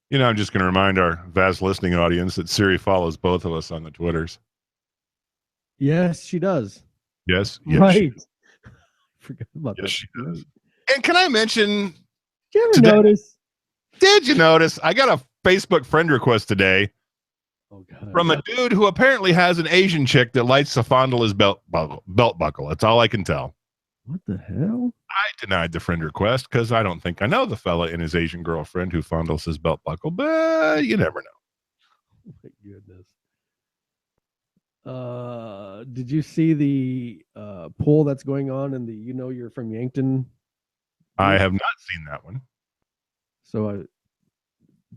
You know, I'm just going to remind our vast listening audience that Siri follows both of us on the Twitters. Yes, she does. Yes. Yes Right. Forgot about that. Yes, she does. And can I mention, Did you ever today- notice? did you notice? I got a Facebook friend request today Oh, God. from a dude who apparently has an Asian chick that likes to fondle his belt buckle. That's all I can tell. What the hell? I denied the friend request because I don't think I know the fella and his Asian girlfriend who fondles his belt buckle, but you never know. Oh, my goodness. Did you see the poll that's going on in the You're from Yankton? I have not seen that one. So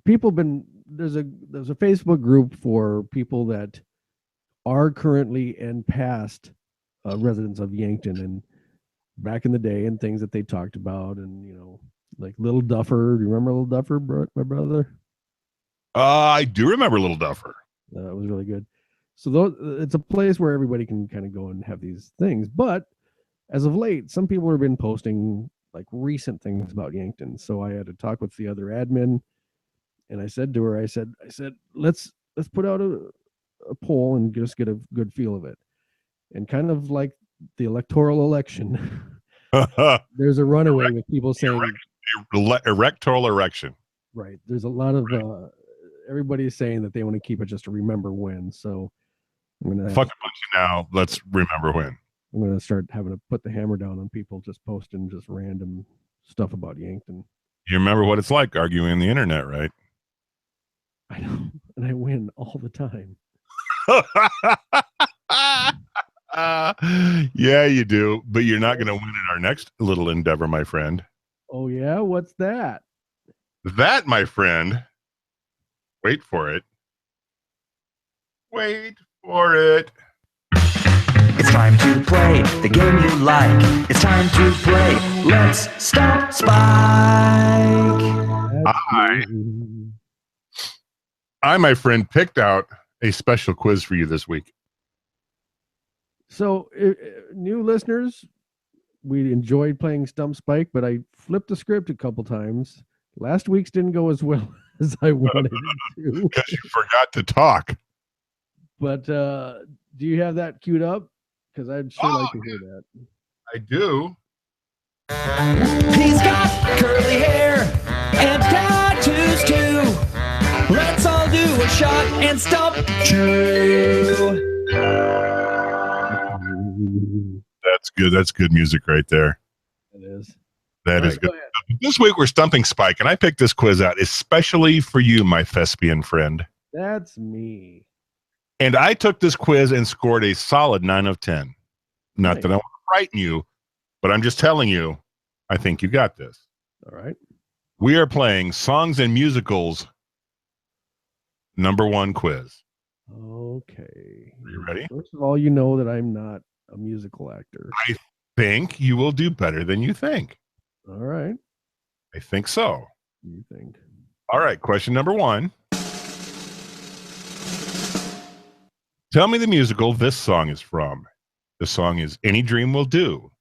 people there's a Facebook group for people that are currently and past residents of Yankton and back in the day and things that they talked about, and like Little Duffer. Do you remember Little Duffer, my brother? I do remember Little Duffer. It was really good. So it's a place where everybody can kind of go and have these things. But as of late, some people have been posting like recent things about Yankton. So I had to talk with the other admin, and I said to her, I said, let's put out a poll and just get a good feel of it. And kind of like the electoral election, there's a runaway with people saying Erectoral erection. right. There's a lot of everybody's saying that they want to keep it just to remember when. So I'm gonna Fuck a bunch of now. Let's remember when. I'm gonna start having to put the hammer down on people just posting just random stuff about Yankton. You remember what it's like arguing on the internet, right? I know, and I win all the time. Yeah, you do, but you're not going to win in our next little endeavor, my friend. Oh yeah, what's that? That, my friend, wait for it. Wait for it. It's time to play the game you like. It's time to play Let's Stop Spike. I, my friend, picked out a special quiz for you this week. So, new listeners, we enjoyed playing Stump Spike, but I flipped the script a couple times. Last week's didn't go as well as I wanted it to. Because you forgot to talk. But do you have that queued up? Because I'd sure like to hear that. I do. He's got curly hair and tattoos too. Let's all do a shot and stump chew. That's good. That's good music right there. It is. That All is right, good. go ahead. This week we're stumping Spike, and I picked this quiz out especially for you, my thespian friend. That's me. And I took this quiz and scored a solid 9 of 10. Not Nice. that I want to frighten you, but I'm just telling you, I think you got this. All right. We are playing Songs and Musicals #1 quiz. Okay. Are you ready? First of all, you know that I'm not a musical actor. I think you will do better than you think. All right. I think so. You think? All right, question #1. Tell me the musical this song is from. The song is Any Dream Will Do.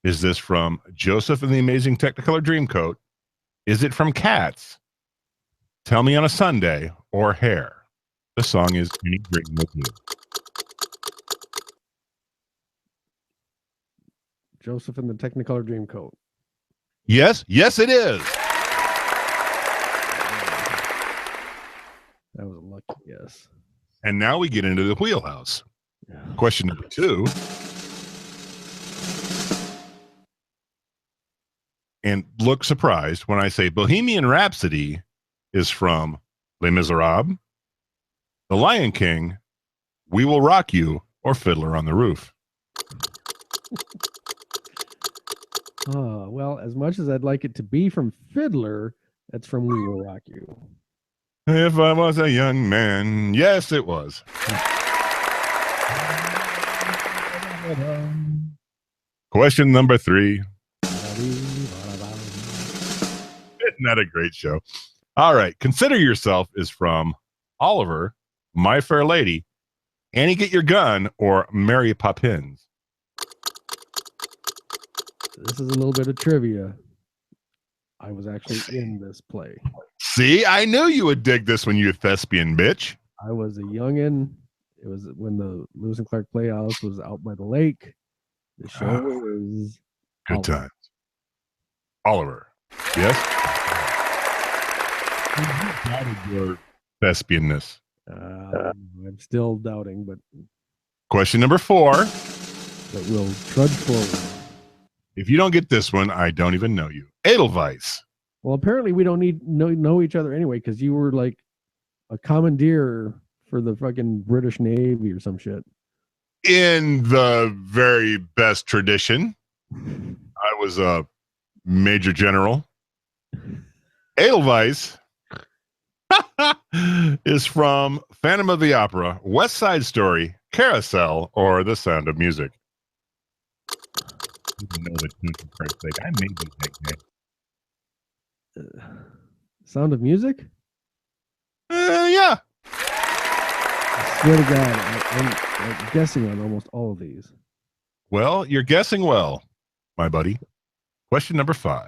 Is this from Joseph and the Amazing Technicolor Dreamcoat? Is it from Cats? Tell Me on a Sunday or Hair? The song is Any Dream Will Do. Joseph and the Technicolor Dreamcoat. Yes, yes, it is. That was a lucky guess. And now we get into the wheelhouse. Yeah. Question #2. And look surprised when I say Bohemian Rhapsody is from Les Miserables, The Lion King, We Will Rock You, or Fiddler on the Roof. Well, as much as I'd like it to be from Fiddler, that's from We Will Rock You. If I was a young man. Yes, it was. Question number 3. Isn't that a great show? All right. Consider Yourself is from Oliver, My Fair Lady, Annie Get Your Gun, or Mary Poppins. This is a little bit of trivia. I was actually in this play. See, I knew you would dig this one, you thespian bitch. I was a youngin'. It was when the Lewis and Clark Playhouse was out by the lake. The show was Good Oliver. times. Oliver. Yes? Doubted your thespianness. I'm still doubting, but Question number 4. we'll trudge forward. If you don't get this one, I don't even know you. Edelweiss. Well, apparently we don't need know each other anyway, because you were like a commandeer for the fucking British Navy or some shit. In the very best tradition, I was a major general. Edelweiss is from Phantom of the Opera, West Side Story, Carousel, or The Sound of Music. I know the tune, for Christ's sake. I made these nicknames. Sound of Music? Yeah. I swear to God, I'm guessing on almost all of these. Well, you're guessing well, my buddy. Question number 5.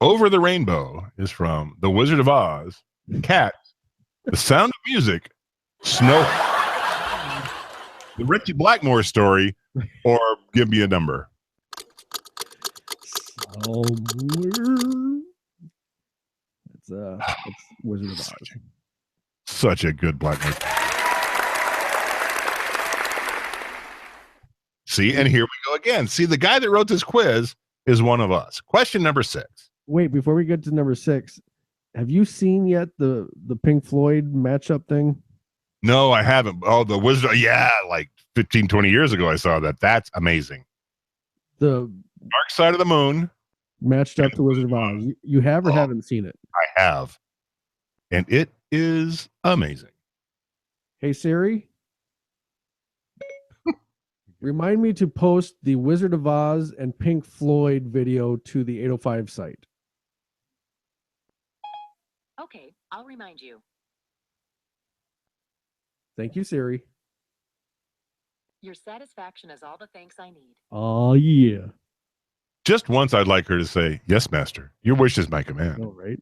Over the Rainbow is from The Wizard of Oz, Cats, The Sound of Music, Snow, The Richie Blackmore Story, or give me a number. It's Wizard of Oz. Such a good Blackmore. See, and here we go again. See, the guy that wrote this quiz is one of us. Question number 6. Wait, before we get to number 6, have you seen yet the Pink Floyd matchup thing? No, I haven't. Oh, the Wizard. Yeah, like 15, 20 years ago, I saw that. That's amazing. The Dark Side of the Moon. Matched up to Wizard of Oz. You have or haven't seen it? I have. And it is amazing. Hey, Siri, remind me to post the Wizard of Oz and Pink Floyd video to the 805 site. Okay, I'll remind you. Thank you, Siri. Your satisfaction is all the thanks I need. Oh, yeah. Just once, I'd like her to say, "Yes, master. Your wish is my command." Oh, right.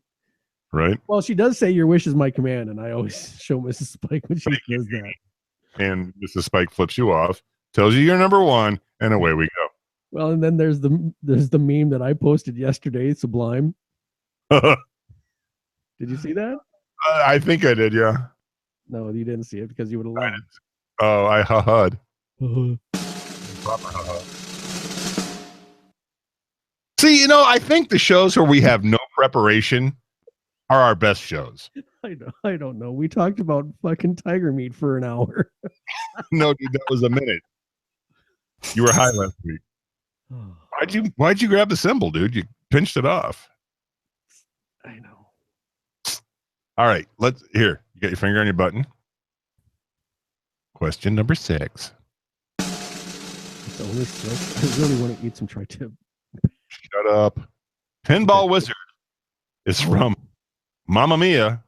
Right? Well, she does say your wish is my command, and I always show Mrs. Spike when she says that. And Mrs. Spike flips you off, tells you you're number 1, and away we go. Well, and then there's the meme that I posted yesterday, Sublime. Did you see that? I think I did, yeah. No, you didn't see it because you would have laughed. Oh, I ha-ha'd. See, I think the shows where we have no preparation are our best shows. I don't know. We talked about fucking tiger meat for an hour. No, dude, that was a minute. You were high last week. Why'd you grab the symbol, dude? You pinched it off. I know. All right, here. You got your finger on your button. Question number 6. It's only 6. I really want to eat some tri-tip. Shut up. Pinball Wizard is from Mamma Mia,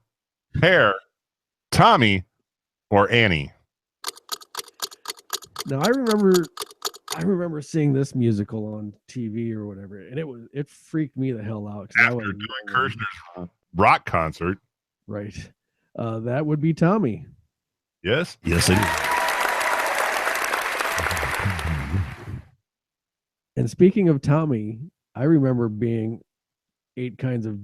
Pear, Tommy, or Annie. Now I remember seeing this musical on TV or whatever, and it freaked me the hell out. After doing Kirshner's rock concert. Right. That would be Tommy. Yes? Yes, it is. And speaking of Tommy, I remember being 8 kinds of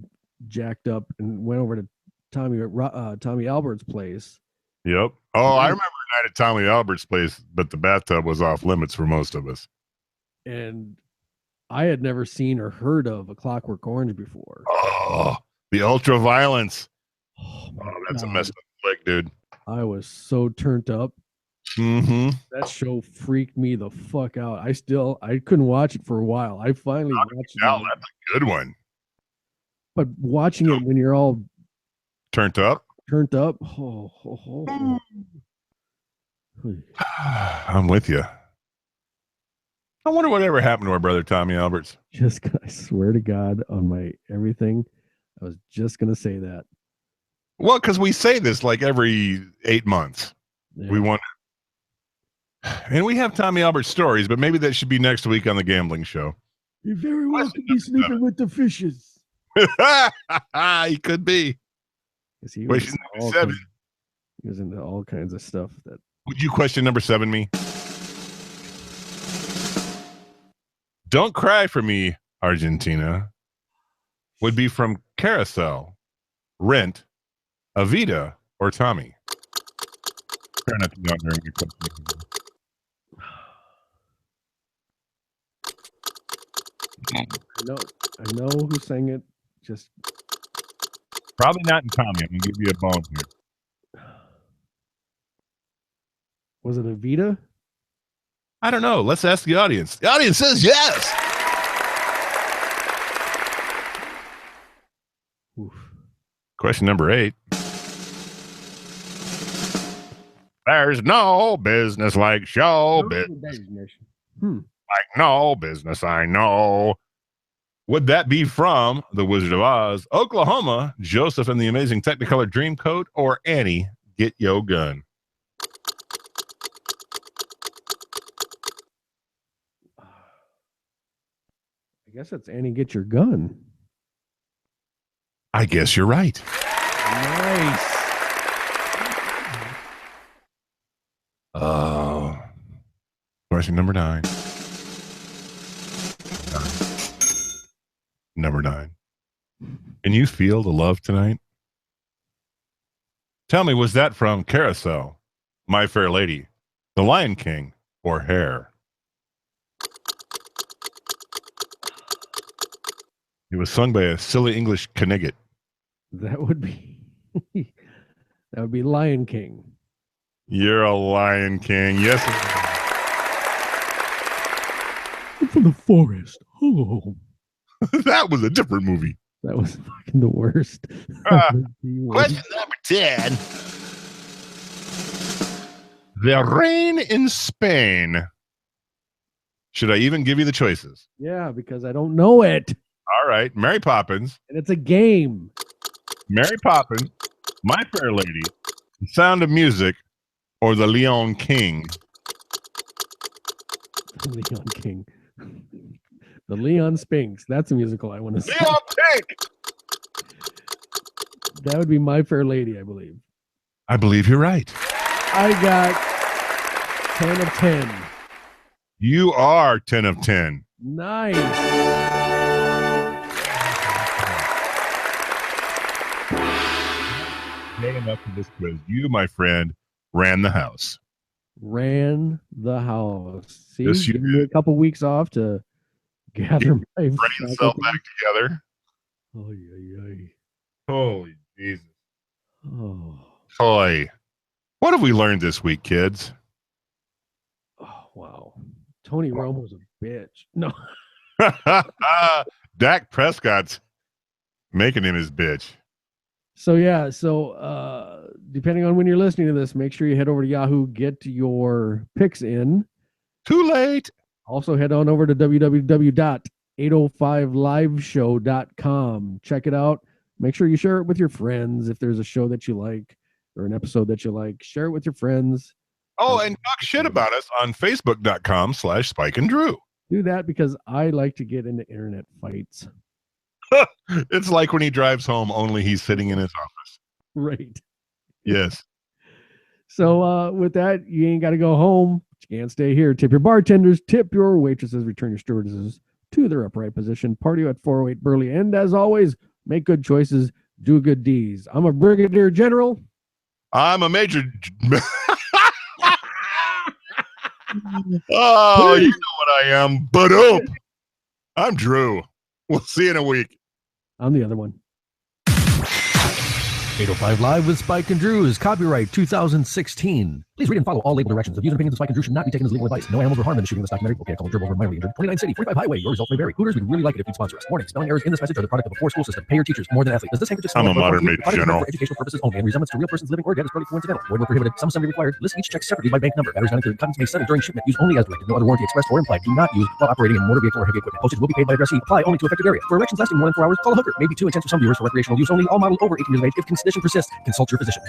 jacked up and went over to Tommy Albert's place. Yep. Oh, I remember a night at Tommy Albert's place, but the bathtub was off limits for most of us. And I had never seen or heard of A Clockwork Orange before. Oh, the ultra violence. Oh, that's a messed up flick, dude. I was so turned up. Mm-hmm. That show freaked me the fuck out. I couldn't watch it for a while. I finally watched it. That's a good one. But watching it when you're all Turned up. I'm with you. I wonder whatever happened to our brother Tommy Alberts. I swear to God on my everything, I was just gonna say that. Well, because we say this like every 8 months. Yeah. We want, and we have Tommy Alberts stories, but maybe that should be next week on the gambling show. He very well could be sleeping with the fishes. He could be. He Question number 7. He was into all kinds of stuff. That Would you question number 7 me? Don't Cry for Me, Argentina would be from Carousel, Rent, Avita, or Tommy. Try not to be on during your question. I know who sang it. Just probably not in Tommy. I'm gonna give you a bone here. Was it Avita? I don't know. Let's ask the audience. The audience says yes. Oof. Question number 8. There's no business like show business. Like no business I know. Would that be from The Wizard of Oz, Oklahoma, Joseph and the Amazing Technicolor Dreamcoat, or Annie, Get Yo Gun? I guess it's Annie, Get Your Gun. I guess you're right. Nice. Question number 9. Number 9. Can you feel the love tonight? Tell me, was that from Carousel, My Fair Lady, The Lion King, or Hair? It was sung by a silly English Knigget. That would be Lion King. You're a Lion King. Yes. I'm from the forest. Oh. That was a different movie. That was fucking the worst. Question number 10. The rain in Spain. Should I even give you the choices? Yeah, because I don't know it. All right. Mary Poppins. And it's a game. Mary Poppins, My Fair Lady, The Sound of Music, or The Leon King? The Leon King. The Leon Spinks. That's a musical I want to see. Leon Pink! That would be My Fair Lady, I believe. I believe you're right. I got 10 of 10. You are 10 of 10. Nice. Good enough for this quiz. You, my friend, ran the house. Ran the house. See, Yes, you give me a couple weeks off to gather my Bring yourself back together. Oh, yeah. Holy Jesus. Oh. Toy. What have we learned this week, kids? Oh, wow. Tony Romo's a bitch. No. Dak Prescott's making him his bitch. So depending on when you're listening to this, make sure you head over to Yahoo, get your picks in. Too late. Also head on over to www.805liveshow.com. Check it out. Make sure you share it with your friends. If there's a show that you like or an episode that you like, share it with your friends. Oh, and talk shit about us on Facebook.com/Spike and Drew. Do that because I like to get into internet fights. It's like when he drives home, only he's sitting in his office. Right. Yes. So with that, you ain't got to go home. You can't stay here. Tip your bartenders, tip your waitresses, return your stewardesses to their upright position. Party at 408 Burley. And as always, make good choices, do good deeds. I'm a brigadier general. I'm a major. Oh, you know what I am. But I'm Drew. We'll see you in a week. I'm the other one. 805 Live with Spike and Drew is copyright 2016. Please read and follow all label directions. The views and opinions of Spike and Drew should not be taken as legal advice. No animals were harmed in the shooting of this documentary. Okay, couple dribble over mildly injured. 29 City, 45 Highway. Your results may vary. Hooters, we'd really like it if you'd sponsor us. Warning, spelling errors in this message are the product of a poor school system. Pay your teachers more than athletes. Does this handkerchief I'm a modern day general. for educational purposes only and resemblance to real persons living or dead is totally coincidental. Void where prohibited. Some assembly required. List each check separately by bank number. Batteries not included. Contents may settle during shipment. Use only as directed. No other warranty expressed or implied. Do not use while operating in motor vehicle or heavy equipment. Postage will be paid by addressee. Apply only to affected area. For erections lasting more than 4 hours, call a hooker. Maybe too intense for some viewers. For recreational use only. All models over 18 years of age. If condition persists, consult your physician.